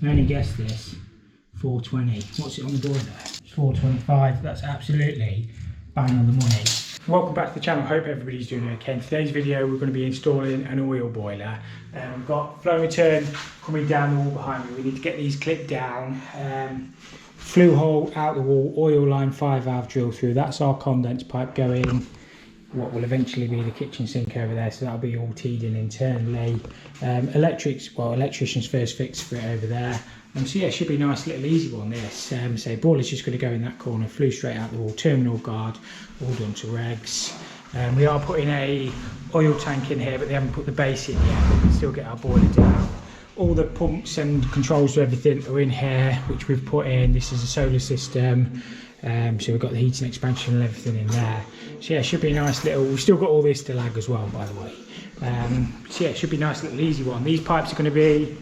I only guessed this. 420. What's it on the boiler? It's 425. That's absolutely bang on the money. Welcome back to the channel. Hope everybody's doing okay. In today's video, we're going to be installing an oil boiler. We've got flow return coming down the wall behind me. We need to get these clipped down. Flue hole out the wall, oil line 5-valve drill through. That's our condense pipe going what will eventually be the kitchen sink over there, so that'll be all teed in internally. Electrician's first fix for it over there. So yeah, it should be a nice little easy one this. So boiler's just going to go in that corner, flue straight out the wall, terminal guard, all done to regs. We are putting a oil tank in here, but they haven't put the base in yet, but we can still get our boiler down. All the pumps and controls to everything are in here, which we've put in. This is a solar system. So we've got the heating expansion and everything in there. So yeah, it should be a nice little, we've still got all this to lag as well, by the way. So yeah, it should be a nice little easy one. These pipes are going to be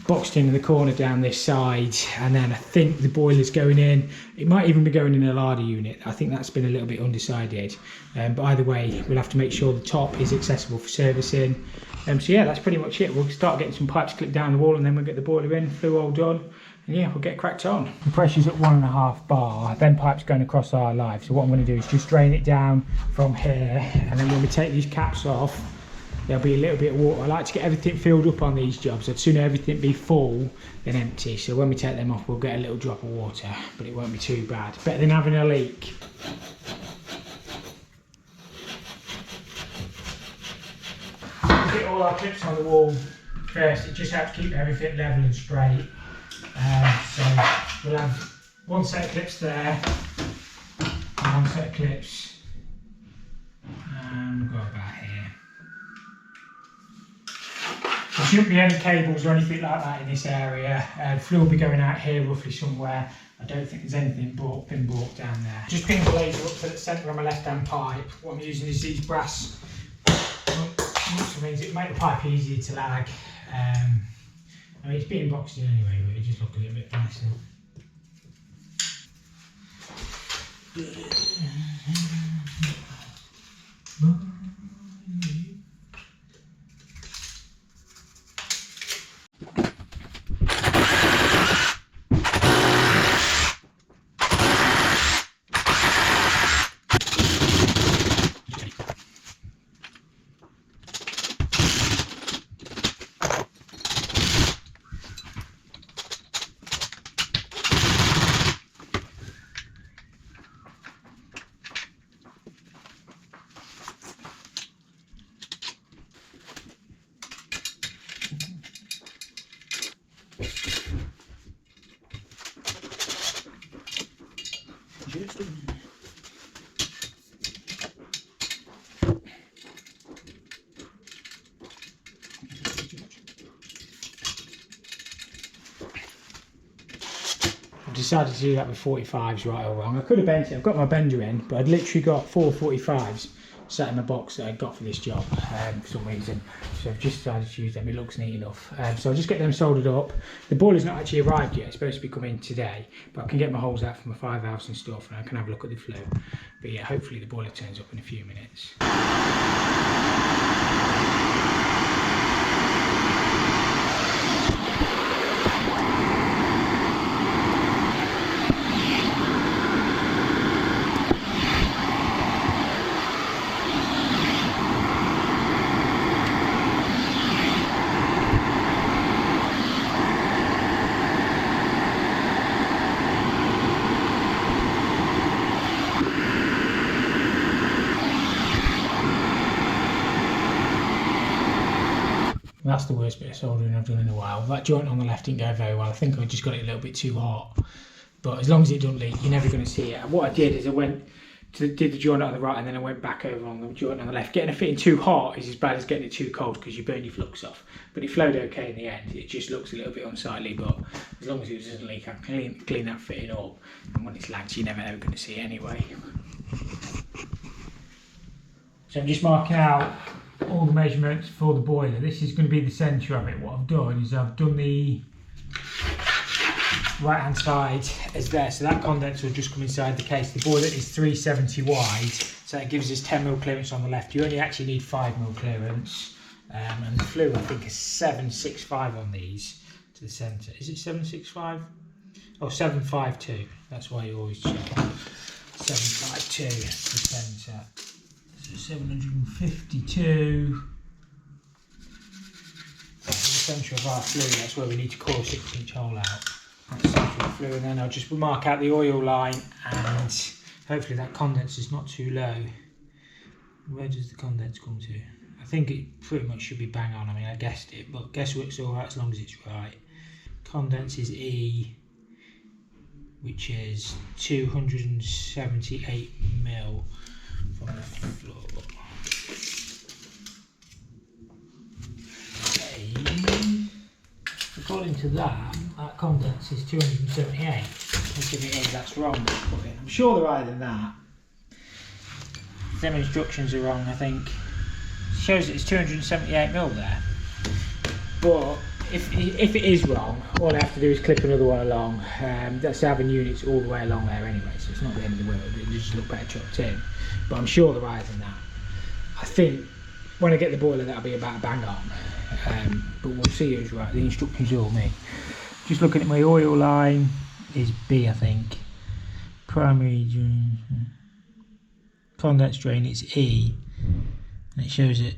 boxed in the corner down this side, and then I think the boiler's going in. It might even be going in a larder unit. I think that's been a little bit undecided. But either way, we'll have to make sure the top is accessible for servicing. So yeah, that's pretty much it. We'll start getting some pipes clipped down the wall, and then we'll get the boiler in, flue all done. And yeah, we'll get cracked on. The pressure's at 1.5 bar, then pipes going across our live. So what I'm going to do is just drain it down from here, and then when we take these caps off, there'll be a little bit of water. I like to get everything filled up on these jobs. I'd sooner everything be full than empty. So when we take them off, we'll get a little drop of water, but it won't be too bad. Better than having a leak. We'll get all our clips on the wall first. It just helps keep everything level and straight. So we'll have one set of clips there, and one set of clips, and we'll go about here. There shouldn't be any cables or anything like that in this area. Flue will be going out here roughly somewhere. I don't think there's anything been brought down there. Just pin the laser up to the centre of my left hand pipe. What I'm using is these brass which means it make the pipe easier to lag. I mean, it's being boxed in anyway, but it just looks a little bit nicer. I've decided to do that with 45s, right or wrong. I could have bent it, I've got my bender in, but I'd literally got 4 45s sat in my box that I got for this job for some reason. So I've just decided to use them. It looks neat enough. So I'll just get them soldered up. The boiler's not actually arrived yet. It's supposed to be coming today, but I can get my holes out from my 5-valves and stuff, and I can have a look at the flue. But yeah, hopefully the boiler turns up in a few minutes. That's the worst bit of soldering I've done in a while. That joint on the left didn't go very well. I think I just got it a little bit too hot. But as long as it doesn't leak, you're never going to see it. And what I did is I did the joint on the right, and then I went back over on the joint on the left. Getting a fitting too hot is as bad as getting it too cold, because you burn your flux off. But it flowed okay in the end. It just looks a little bit unsightly, but as long as it doesn't leak, I can clean that fitting up. And when it's lagged, you're never ever going to see it anyway. So I'm just marking out all the measurements for the boiler. This is going to be the centre of it. What I've done is I've done the right hand side as there, so that condense will just come inside the case. The boiler is 370 wide, so it gives us 10mm clearance on the left. You only actually need 5mm clearance, and the flue I think is 765 on these. to the centre. Is it 765? Oh, 752. That's why you always check. 752 to the centre. So 752. That's the centre of our flue. That's where we need to core a 6-inch hole out. That's the centre of the flue, and then I'll just mark out the oil line, and hopefully that condense is not too low. Where does the condense come to? I think it pretty much should be bang on. I mean, I guessed it, but guesswork's alright as long as it's right. Condense is E, which is 278 mil from the floor. According to that condense is 278. If it is, that's wrong. I'm sure they're higher than that. Them instructions are wrong, I think. It shows that it's 278 mil there. But if it is wrong, all I have to do is clip another one along. That's having units all the way along there anyway, so it's not the end of the world. It just look better chopped in. But I'm sure they're higher than that. I think when I get the boiler, that'll be about bang on. But we'll see who's right. The instructions are all me. Just looking at my oil line is B, I think. Primary condense drain is E, and it shows it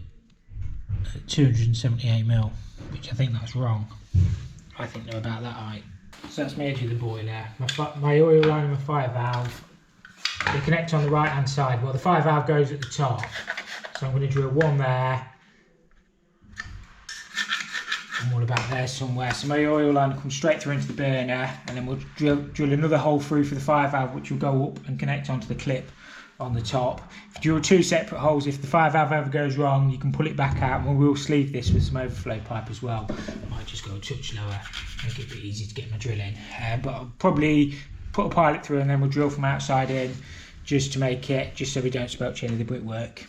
at 278 mil, which I think that's wrong. I think they're about that height. So that's my edge of the boiler. My oil line and my fire valve, they connect on the right hand side. Well, the fire valve goes at the top, so I'm going to drill one there and one about there somewhere. So my oil line will come straight through into the burner, and then we'll drill another hole through for the fire valve, which will go up and connect onto the clip on the top. If you drill two separate holes, if the fire valve ever goes wrong, you can pull it back out, and we'll sleeve this with some overflow pipe as well. I might just go a touch lower, make it a bit easy to get my drill in. But I'll probably put a pilot through, and then we'll drill from outside in, just to make it, just so we don't squelch any of the brickwork.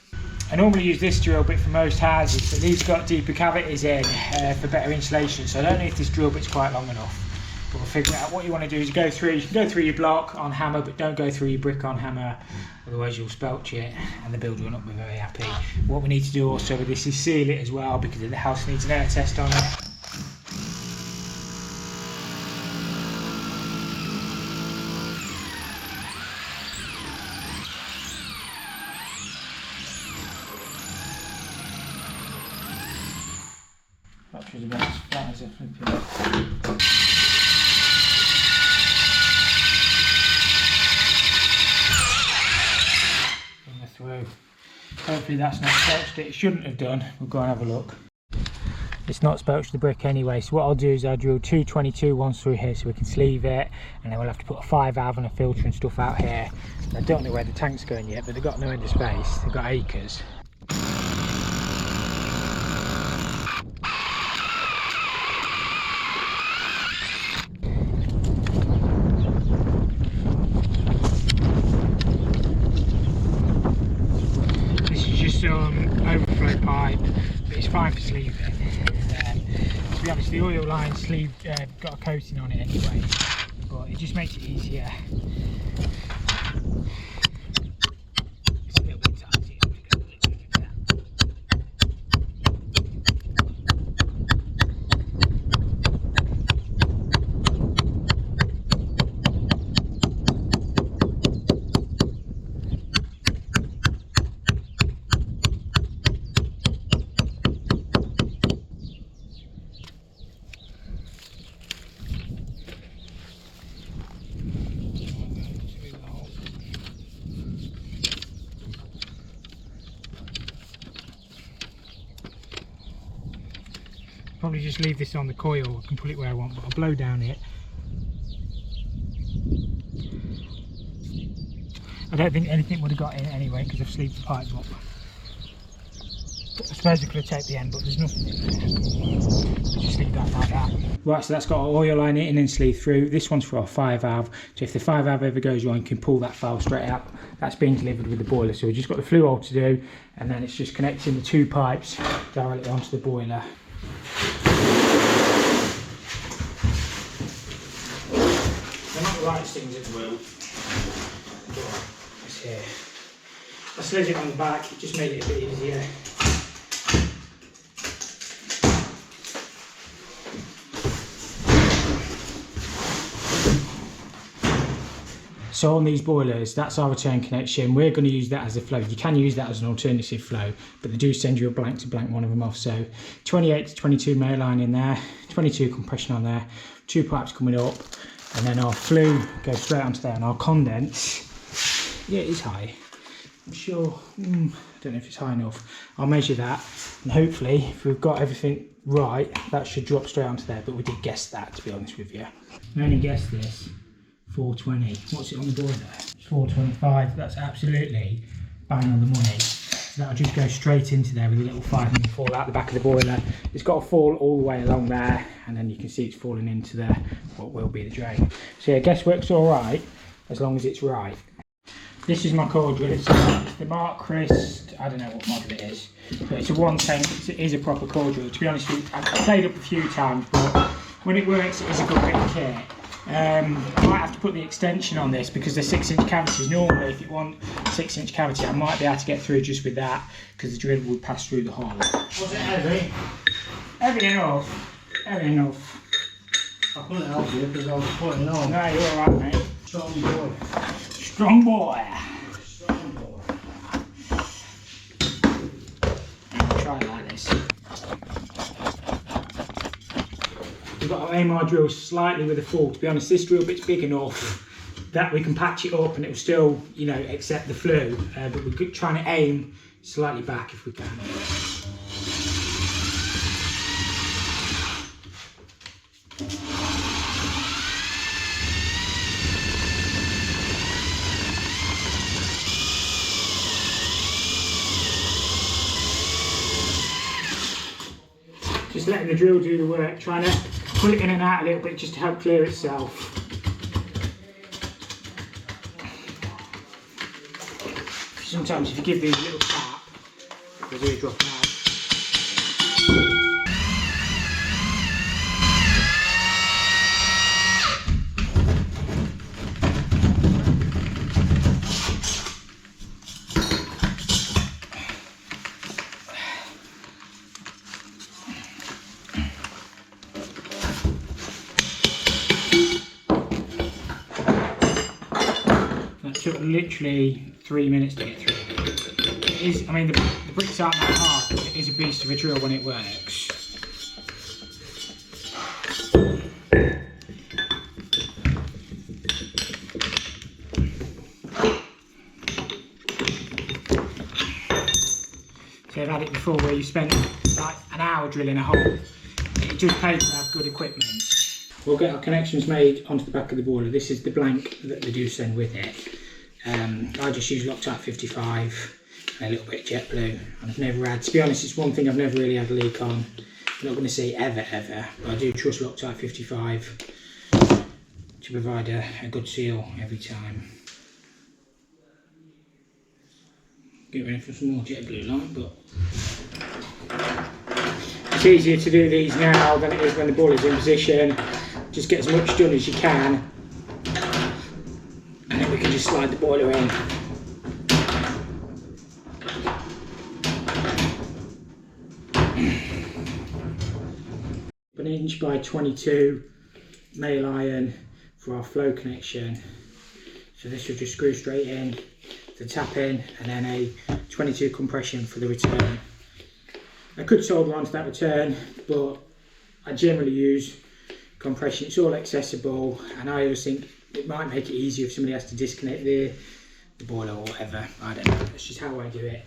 I normally use this drill bit for most houses, but these got deeper cavities in for better insulation, so I don't know if this drill bit's quite long enough. But we'll figure out. What you want to do is you can go through your block on hammer, but don't go through your brick on hammer, otherwise you'll spelch it and the builder will not be very happy. What we need to do also with this is seal it as well, because the house needs an air test on it. That was about as flat as a flipping. Through. Hopefully that's not spelched it. It shouldn't have done. We'll go and have a look. It's not spelched the brick anyway, so what I'll do is I'll drill two 22 ones through here so we can sleeve it, and then we'll have to put a fire valve and a filter and stuff out here. I don't know where the tank's going yet, but they've got no end of space. They've got acres. Overflow pipe, but it's fine for sleeving. To be honest, the oil line sleeve got a coating on it anyway, but it just makes it easier. It's a little bit tight, so you have to go a little bit of that. Probably just leave this on the coil. I can put it where I want, but I'll blow down it. I don't think anything would have got in anyway because I've sleeved the pipe up. I suppose I could have taped the end, but there's nothing in there. So just leave that like that. Right, so that's got our oil line in and sleeve through. This one's for our fire valve. So if the fire valve ever goes wrong, you can pull that valve straight out. That's being delivered with the boiler. So we've just got the flue hole to do, and then it's just connecting the two pipes directly onto the boiler. They're not the lightest things in the world. It's here. I slid it on the back, it just made it a bit easier. So on these boilers, that's our return connection. We're going to use that as a flow. You can use that as an alternative flow, but they do send you a blank to blank one of them off. So 28 to 22 main line in there, 22 compression on there, 2 pipes coming up, and then our flue goes straight onto there, and our condense, yeah, it is high. I'm sure, I don't know if it's high enough. I'll measure that, and hopefully, if we've got everything right, that should drop straight onto there, but we did guess that, to be honest with you. I only guessed this, 420. What's it on the boiler? It's 425. That's absolutely bang on the money. So that'll just go straight into there with a little 5 mm fall out the back of the boiler. It's got to fall all the way along there, and then you can see it's falling into the what will be the drain. So yeah, guesswork's all right as long as it's right. This is my core drill. It's the Mark Christ, I don't know what model it is, but it's a 110. It is a proper core drill. To be honest with you, I've played up a few times, but when it works, it is a good bit of kit. I might have to put the extension on this because they're 6-inch cavities. Normally, if you want 6-inch cavity, I might be able to get through just with that because the drill would pass through the hole. Was it heavy? Heavy enough. Heavy enough. I couldn't help you because I was putting it on. No, you're alright, mate. Strong boy. Strong boy. Strong boy. Try it like this. We've got to aim our drill slightly with a full. To be honest, this drill bit's big enough that we can patch it up and it will still, you know, accept the flue. But we're trying to aim slightly back if we can. Just letting the drill do the work, trying to pull it in and out a little bit just to help clear itself. Sometimes if you give these a little tap, they do drop out. That took literally 3 minutes to get through. It is, I mean, the bricks aren't that hard, but it is a beast of a drill when it works. So I've had it before where you spent like an hour drilling a hole. It just pays to have good equipment. We'll get our connections made onto the back of the boiler. This is the blank that they do send with it. I just use Loctite 55 and a little bit of jet blue. And I've never had, to be honest, it's one thing I've never really had a leak on. I'm not going to say ever, but I do trust Loctite 55 to provide a good seal every time. Get ready for some more jet blue light, but it's easier to do these now than it is when the boiler's in position. Just get as much done as you can, and then we can just slide the boiler in. An 1" by 22 male iron for our flow connection. So this will just screw straight in, the tap in, and then a 22 compression for the return. I could solder onto that return, but I generally use compression. It's all accessible, and I always think it might make it easier if somebody has to disconnect the boiler or whatever. I don't know, that's just how I do it.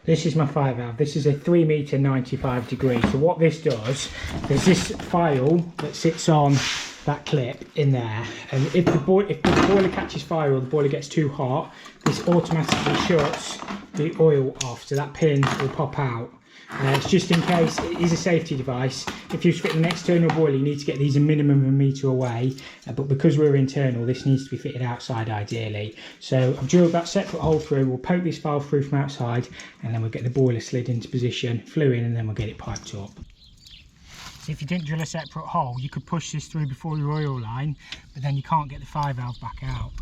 This is my 5 valve. This is a 3 metre 95 degrees. So what this does, there's this file that sits on that clip in there, and if the boiler catches fire or the boiler gets too hot, this automatically shuts the oil off, so that pin will pop out. It's just in case. It is a safety device. If you fit an external boiler, you need to get these a minimum of a metre away, but because we're internal, this needs to be fitted outside ideally. So I've drilled that separate hole through. We'll poke this valve through from outside, and then we'll get the boiler slid into position, flue in, and then we'll get it piped up. So if you didn't drill a separate hole, you could push this through before your oil line, but then you can't get the 5 valve back out.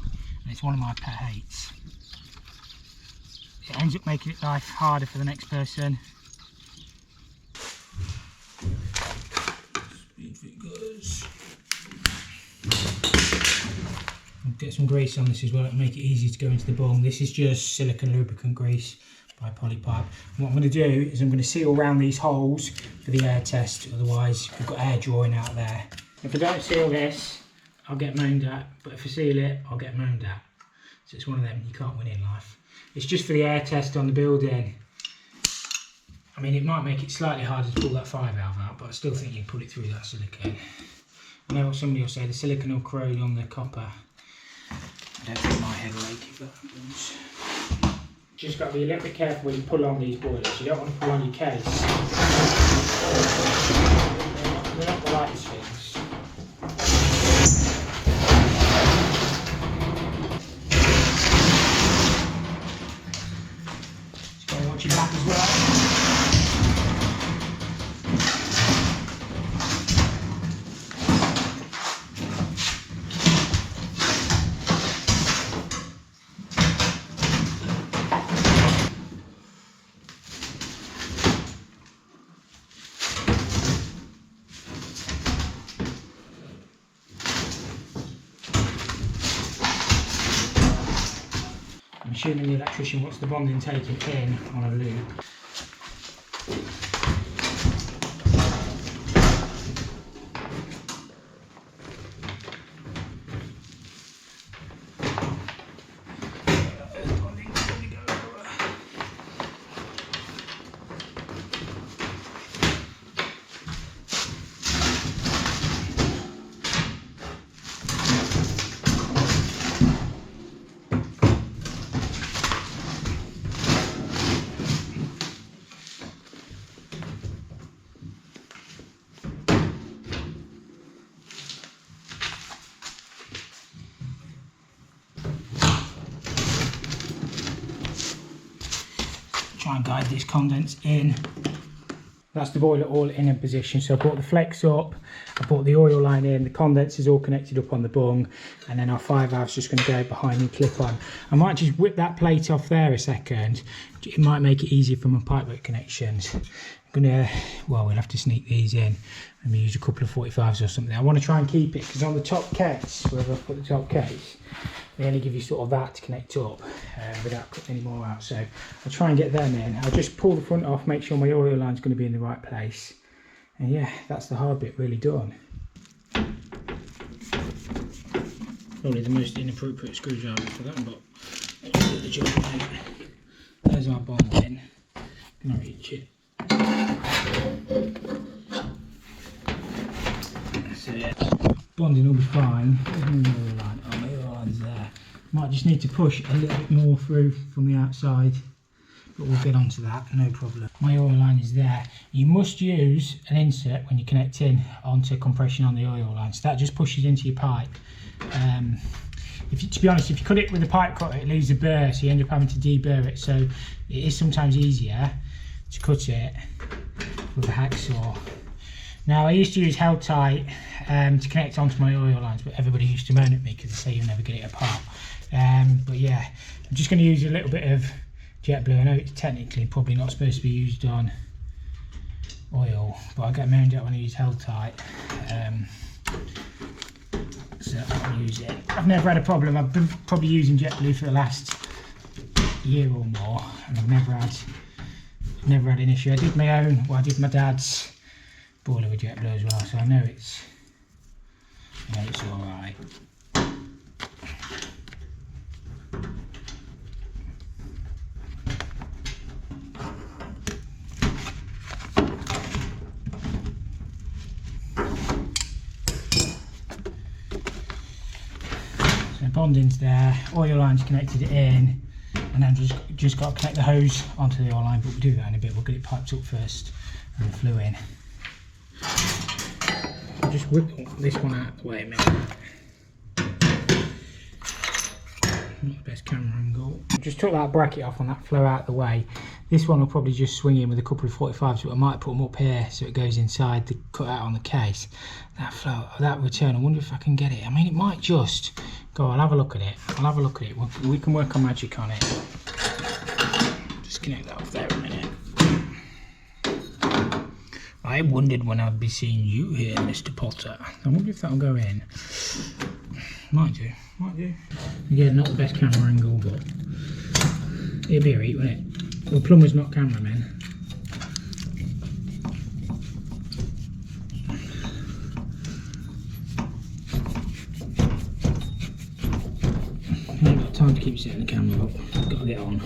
And it's one of my pet hates. It ends up making life harder for the next person. I'll get some grease on this as well to make it easy to go into the bung. This is just silicone lubricant grease by Polypipe. And what I'm going to do is I'm going to seal around these holes for the air test, otherwise we've got air drawing out there. If I don't seal this, I'll get moaned at, but if I seal it, I'll get moaned at. So it's one of them, you can't win in life. It's just for the air test on the building. I mean, it might make it slightly harder to pull that 5 valve out, but I still think you can pull it through that silicone. I know what somebody will say, the silicone will corrode on the copper. I don't think my head will ache if that happens. Just got to be a little bit careful when you pull on these boilers. You don't want to pull on your case. They're not the lightest things. Just got to watch your back as well. I'm assuming the electrician wants the bonding taken in on a loop. Try and guide this condense in. That's the boiler all in position. So I brought the flex up, I brought the oil line in, the condense is all connected up on the bung, and then our 5 valve's just going to go behind and clip on. I might just whip that plate off there a second. It might make it easier for my pipework connections. I'm gonna, well, we'll have to sneak these in. Maybe use a couple of 45s or something. I want to try and keep it, because on the top case, wherever I put the top case, they only give you sort of that to connect up without cutting any more out. So I'll try and get them in. I'll just pull the front off, make sure my oil line's going to be in the right place. And yeah, that's the hard bit really done. Probably the most inappropriate screwdriver for that, but let's do the job, mate. There's our bonding. Can I reach it? So yeah, bonding will be fine. There's my oil line. Oh, my oil line's there. Might just need to push a little bit more through from the outside, but we'll get onto that, no problem. My oil line is there. You must use an insert when you're connecting onto compression on the oil line, so that just pushes into your pipe. To be honest, if you cut it with a pipe cutter, it leaves a burr, so you end up having to deburr it. So it is sometimes easier to cut it with a hacksaw. Now, I used to use held tight to connect onto my oil lines, but everybody used to moan at me because they say you'll never get it apart. But yeah, I'm just going to use a little bit of jet blue. I know it's technically probably not supposed to be used on oil, but I get moaned at when I use held tight. So I'll use it. I've never had a problem. I've been probably using jet blue for the last year or more, and I've never had an issue. I did my own, well, I did my dad's boiler with jet blue as well, so I know it's all right. condense there, oil lines connected in, and then just got to connect the hose onto the oil line, but we'll do that in a bit. We'll get it piped up first and the flue in. I'll just whip this one out of the way a minute. Not the best camera angle. Just took that bracket off on that flow out of the way. This one will probably just swing in with a couple of 45s, but I might put them up here so it goes inside the cutout on the case. That flow, that return, I wonder if I can get it. I mean, it might just go. I'll have a look at it. We can work on magic on it. Just connect that off there a minute. I wondered when I'd be seeing you here, Mr. Potter. I wonder if that'll go in. Might do. Again, not the best camera angle, but it'll be alright, won't it? Well, plumbers, not cameramen. I haven't got time to keep setting the camera up. I've got to get on.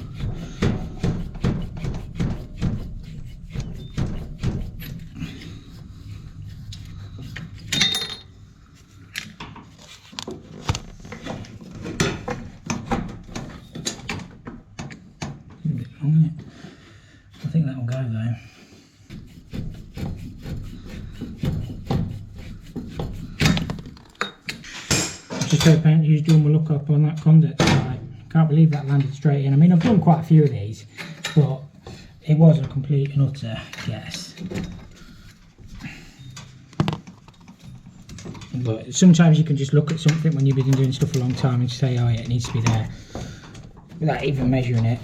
I think that will go though. Just hoping you doing my look up on that condense pipe. Can't believe that landed straight in. I mean, I've done quite a few of these, but it was a complete and utter guess. But sometimes you can just look at something when you've been doing stuff a long time and say, oh yeah, it needs to be there, without even measuring it.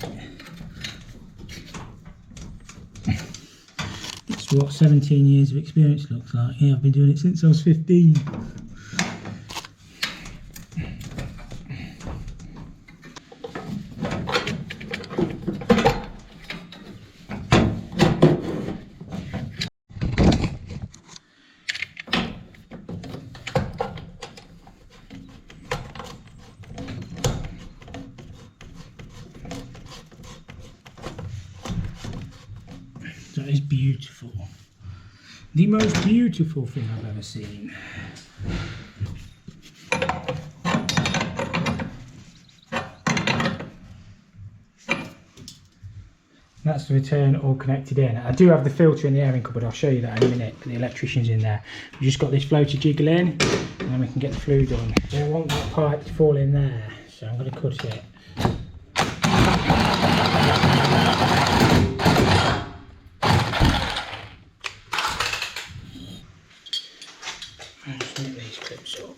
That's what 17 years of experience looks like. Yeah, I've been doing it since I was 15. That is beautiful. The most beautiful thing I've ever seen. That's the return all connected in. I do have the filter in the airing cupboard, I'll show you that in a minute, but the electrician's in there. We've just got this flow to jiggle in, and then we can get the flue done. I don't want that pipe to fall in there, so I'm going to cut it. Just make these clips up.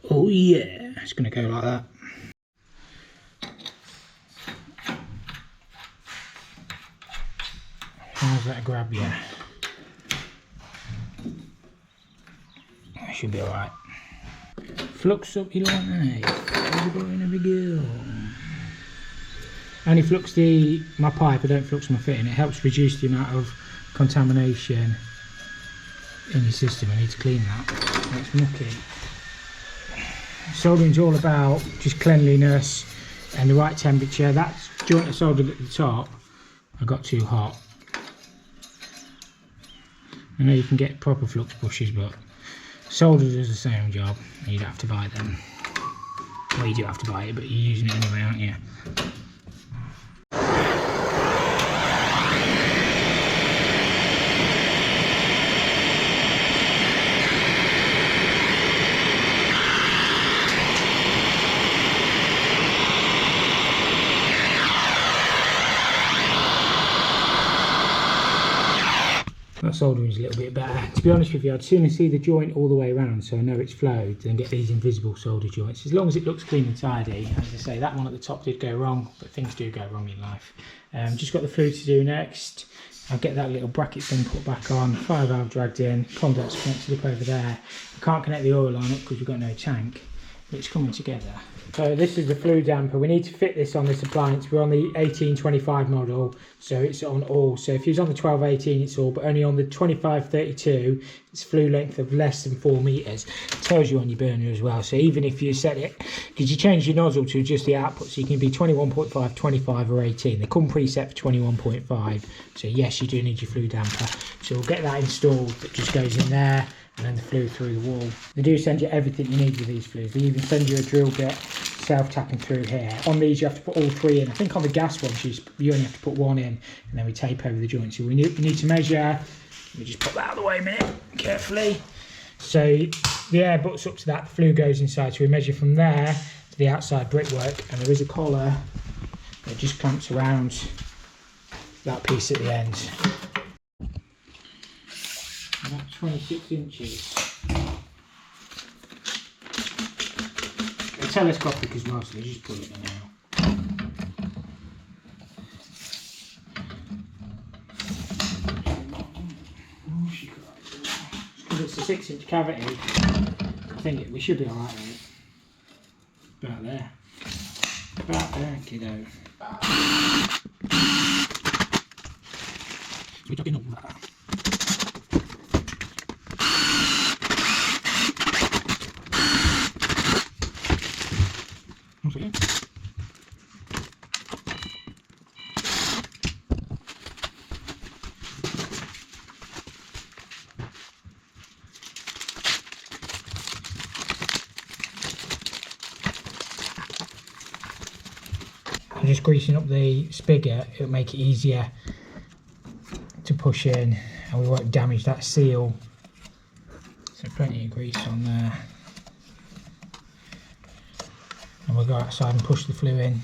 Oh yeah, it's going to go like that. How's that grab you? That should be alright. Flux up your line, every boy and every girl. I only flux my pipe, I don't flux my fitting. It helps reduce the amount of contamination in your system. I need to clean that. It's mucky. Soldering's all about just cleanliness and the right temperature. That joint I soldered at the top, I got too hot. I know you can get proper flux brushes, but solder does the same job. You don't have to buy them. Well, you do have to buy it, but you're using it anyway, aren't you? That soldering is a little bit better. To be honest with you, I'd sooner see the joint all the way around so I know it's flowed than get these invisible solder joints. As long as it looks clean and tidy. As I say, that one at the top did go wrong, but things do go wrong in life. Just got the flue to do next. I'll get that little bracket thing put back on, fire valve dragged in, condense connected up over there. I can't connect the oil line up because we've got no tank. it's coming together. So this is the flue damper. We need to fit this on this appliance. We're on the 1825 model, so it's on all. So if you're on the 1218, it's all, but only on the 2532, it's flue length of less than 4 meters. It tells you on your burner as well. So even if you set it, because you change your nozzle to adjust the output, so you can be 21.5, 25 or 18. They come preset for 21.5. So yes, you do need your flue damper. So we'll get that installed. That just goes in there, and then the flue through the wall. They do send you everything you need with these flues. They even send you a drill bit, self-tapping through here. On these you have to put all 3 in. I think on the gas ones you only have to put 1 in, and then we tape over the joint. So we need to measure. Let me just put that out of the way a minute, carefully. So the air butts up to that, the flue goes inside. So we measure from there to the outside brickwork, and there is a collar that just clamps around that piece at the end. About 26 inches. They're telescopic as well, so they just pull it in now. Oh, she cries. Because it's a 6-inch cavity, I think we should be alright with it. About there. About there, kiddo. We're talking all that. I'm just greasing up the spigot. It'll make it easier to push in, and we won't damage that seal. So plenty of grease on there, and we'll go outside and push the flue in.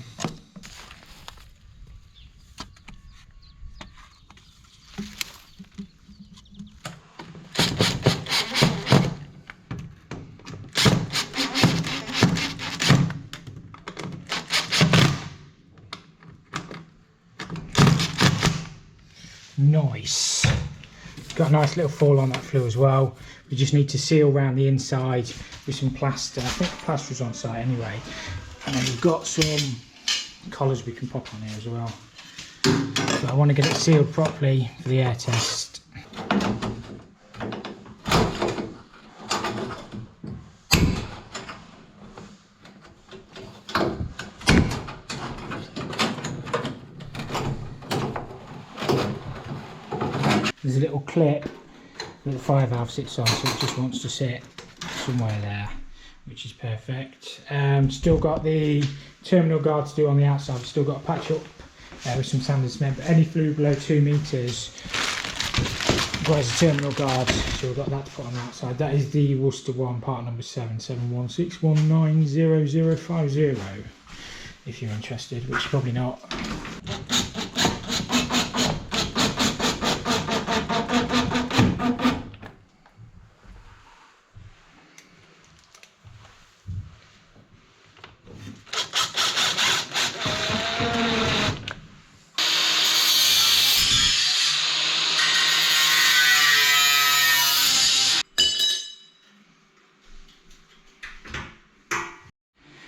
Nice. Got a nice little fall on that flue as well. We just need to seal around the inside with some plaster. I think the plaster's on site anyway. And then we've got some collars we can pop on here as well. But I want to get it sealed properly for the air test. There's a little clip that the fire valve sits on, so it just wants to sit somewhere there, which is perfect. Still got the terminal guard to do on the outside. We've still got to patch up with some sand and cement, but any flue below 2 meters requires a terminal guard, so we've got that to put on the outside. That is the Worcester one, part number 7716190050, if you're interested, which you're probably not.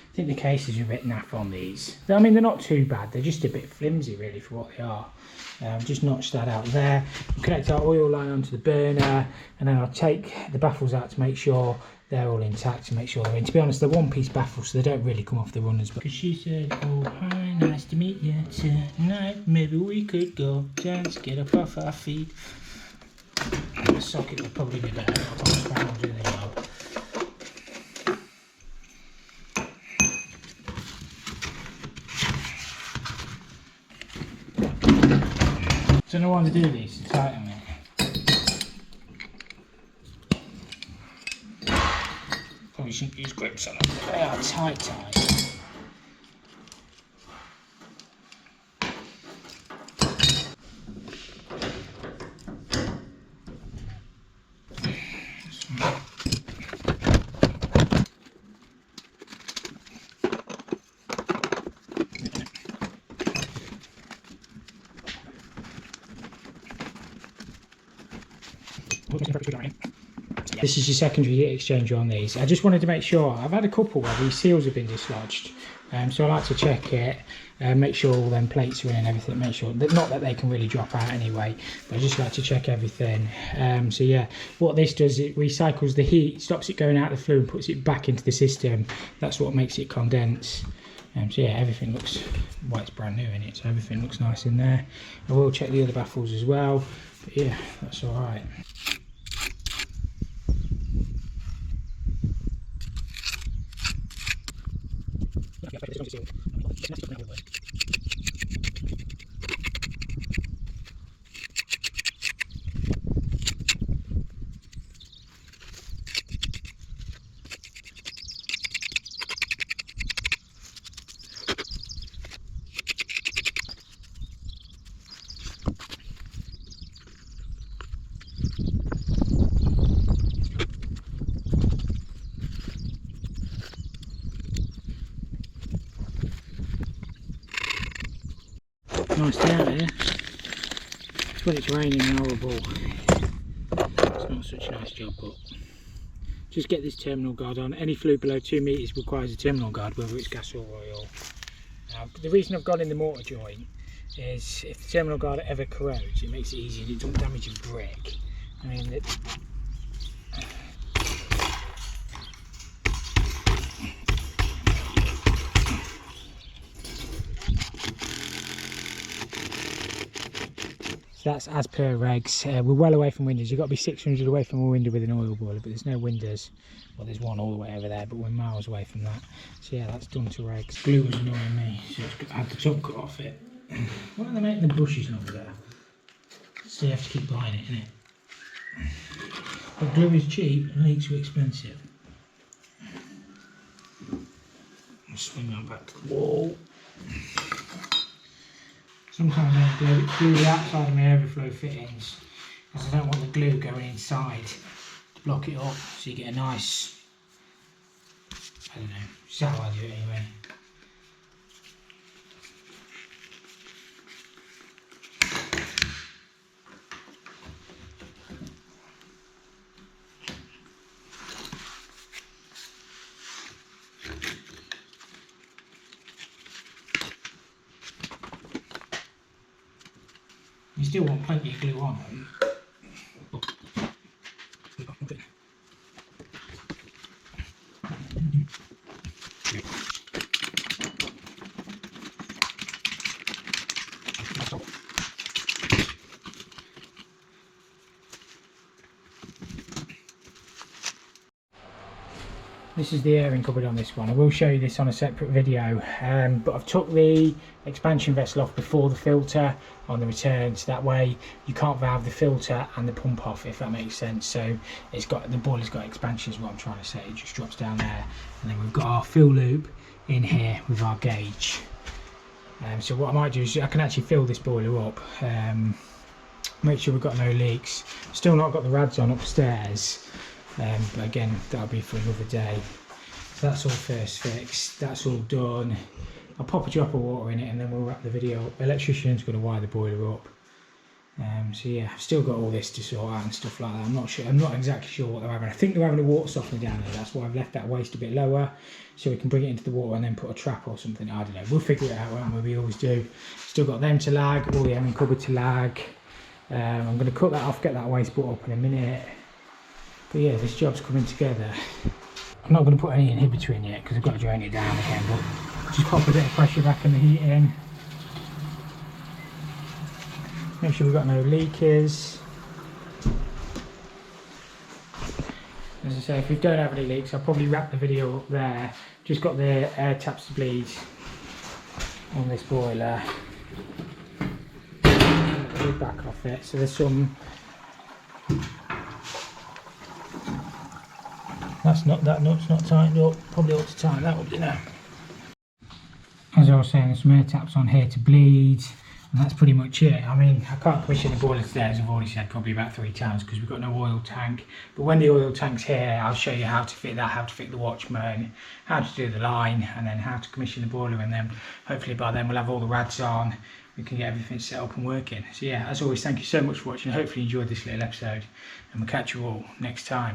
I think the cases are a bit naff on these. I mean, they're not too bad. They're just a bit flimsy, really, for what they are. Just notch that out there. We'll connect our oil line onto the burner, and then I'll take the baffles out to make sure they're all intact, to make sure they're in. To be honest, they're one-piece baffles, so they don't really come off the runners. Because she said, "Oh, hi, nice to meet you tonight. Maybe we could go just get up off our feet." The socket will probably be better. I'll just find out doing the job. Don't know why they do these to tighten it. Probably shouldn't use grips on them, but they are tight. Yeah. This is your secondary heat exchanger on these. I just wanted to make sure, I've had a couple where these seals have been dislodged, so I like to check it, make sure all them plates are in and everything, make sure, not that they can really drop out anyway, but I just like to check everything. So yeah, what this does, it recycles the heat, stops it going out the flue and puts it back into the system. That's what makes it condense. So yeah, everything looks, well, it's brand new in it, so everything looks nice in there. I will check the other baffles as well, but yeah, that's all right. Nice day out here, when it's raining and horrible. It's not such a nice job, but just get this terminal guard on. Any flue below 2 meters requires a terminal guard, whether it's gas or oil. The reason I've gone in the mortar joint is if the terminal guard ever corrodes, it makes it easy and it doesn't damage your brick. I mean, so that's as per regs. We're well away from windows. You've got to be 600 away from a window with an oil boiler, but there's no windows. Well, there's one all the way over there, but we're miles away from that. So yeah, that's done to regs. Glue was annoying me, so I had the top cut off it. Why are they making the bushes longer there? So you have to keep buying it, innit? But glue is cheap and leaks are expensive. I'll swing that back to the wall. Sometimes I glue the outside of my overflow fittings because I don't want the glue going inside to block it up, so you get a nice, I don't know, this is how I do it anyway. You still want plenty of glue on them. This is the airing cupboard on this one. I will show you this on a separate video, but I've took the expansion vessel off before the filter on the return, so that way you can't valve the filter and the pump off, if that makes sense. So it's got, the boiler's got expansion is what I'm trying to say. It just drops down there, and then we've got our fill loop in here with our gauge. So what I might do is I can actually fill this boiler up, make sure we've got no leaks. Still not got the rads on upstairs. But again, that'll be for another day. So that's all first fixed, that's all done. I'll pop a drop of water in it and then we'll wrap the video up. The electrician's going to wire the boiler up. So yeah, I've still got all this to sort out and stuff like that. I'm not sure, I'm not exactly sure what they're having. I think they're having a water softener down there, that's why I've left that waste a bit lower, so we can bring it into the water and then put a trap or something. I don't know, we'll figure it out, won't we? We always do. Still got them to lag, all the airing cupboard to lag. I'm going to cut that off, get that waste brought up in a minute. But yeah, this job's coming together. I'm not going to put any inhibitor in yet because I've got to drain it down again, but just pop a bit of pressure back in the heat in. Make sure we've got no leakers. As I say, if we don't have any leaks, I'll probably wrap the video up there. Just got the air taps to bleed on this boiler. Get the lid back off it. So there's some. That nut's not tightened up. Probably ought to tighten that up, you know. As I was saying, there's some air taps on here to bleed, and that's pretty much it. I mean, I can't commission the boiler today, as I've already said, probably about 3 times because we've got no oil tank. But when the oil tank's here, I'll show you how to fit that, how to fit the Watchman, how to do the line, and then how to commission the boiler. And then hopefully by then we'll have all the rads on. We can get everything set up and working. So yeah, as always, thank you so much for watching. I hopefully you enjoyed this little episode, and we'll catch you all next time.